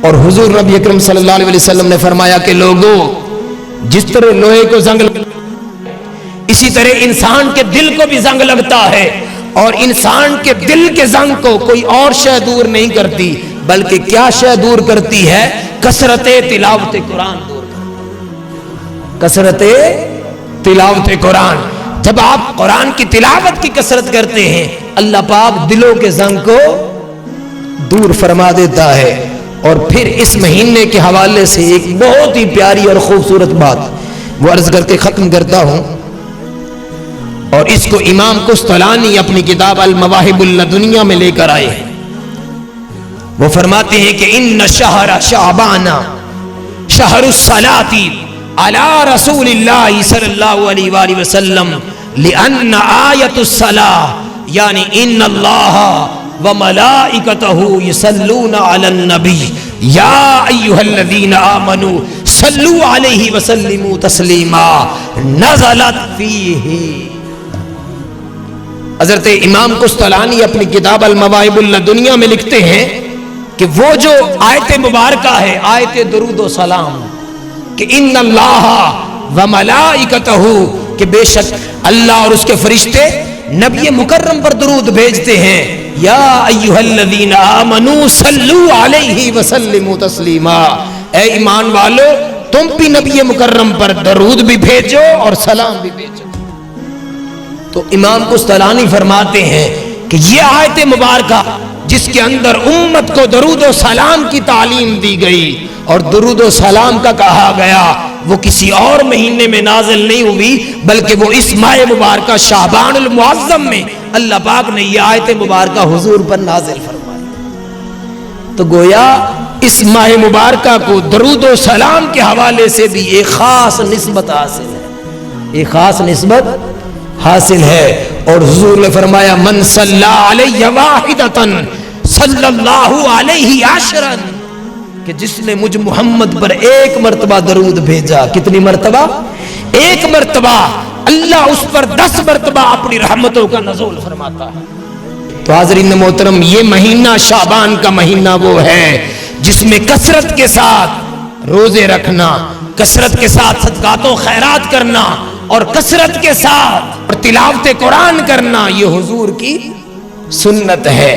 اور حضور نبی اکرم صلی اللہ علیہ وسلم نے فرمایا کہ لوگوں، جس طرح لوہے کو زنگ اسی طرح انسان کے دل کو بھی زنگ لگتا ہے، اور انسان کے دل کے زنگ کو کوئی اور شے دور نہیں کرتی، بلکہ کیا شے دور کرتی ہے؟ کثرت تلاوت قرآن دور کرتی، کثرت تلاوت قرآن۔ جب آپ قرآن کی تلاوت کی کثرت کرتے ہیں، اللہ پاک دلوں کے زنگ کو دور فرما دیتا ہے۔ اور پھر اس مہینے کے حوالے سے ایک بہت ہی پیاری اور خوبصورت بات وہ عرض کر کے ختم کرتا ہوں، اور اس کو امام قسطلانی اپنی کتاب المواہب اللدنیہ میں لے کر آئے ہیں۔ وہ فرماتے ہیں کہ ان شہر شعبان شہر الصلاۃ علی رسول اللہ صلی اللہ علیہ وآلہ وسلم لأن آیت الصلاۃ یعنی ان اللہ وملائکتہ یصلون علی النبی یا ایھا الذین آمنوا صلوا علیہ وسلموا تسلیما نزلت فیہ۔ حضرت امام قسطلانی اپنی کتاب المواہب اللدنیہ میں لکھتے ہیں کہ وہ جو آیت مبارکہ ہے، آیت درود و سلام، کہ ان اللہ و ملائکتہ، کہ بے شک اللہ اور اس کے فرشتے نبی مکرم پر درود بھیجتے ہیں، یا ایھا الذین آمنوا صلوا علیہ وسلموا تسلیما، اے ایمان والو تم بھی نبی مکرم پر درود بھی بھیجو اور سلام بھی بھیجو۔ تو امام قسطلانی فرماتے ہیں کہ یہ آیت مبارکہ جس کے اندر امت کو درود و سلام کی تعلیم دی گئی اور درود و سلام کا کہا گیا، وہ کسی اور مہینے میں نازل نہیں ہوئی، بلکہ وہ اس ماہ مبارکہ شعبان المعظم میں اللہ پاک نے یہ آیت مبارکہ حضور پر نازل فرمائی۔ تو گویا اس ماہ مبارکہ کو درود و سلام کے حوالے سے بھی ایک خاص نسبت حاصل ہے، ایک خاص نسبت حاصل ہے۔ اور حضور نے فرمایا من صلی علیہ واحدۃ صلی اللہ علیہ عشرا، کہ جس نے مجھ محمد پر ایک مرتبہ درود بھیجا، کتنی مرتبہ؟ ایک مرتبہ، اللہ اس پر 10 مرتبہ اپنی رحمتوں کا نزول فرماتا ہے۔ تو حاضرین محترم، یہ مہینہ شعبان کا مہینہ وہ ہے جس میں کثرت کے ساتھ روزے رکھنا، کثرت کے ساتھ صدقات و خیرات کرنا، اور کثرت کے ساتھ اور تلاوت قرآن کرنا یہ حضور کی سنت ہے۔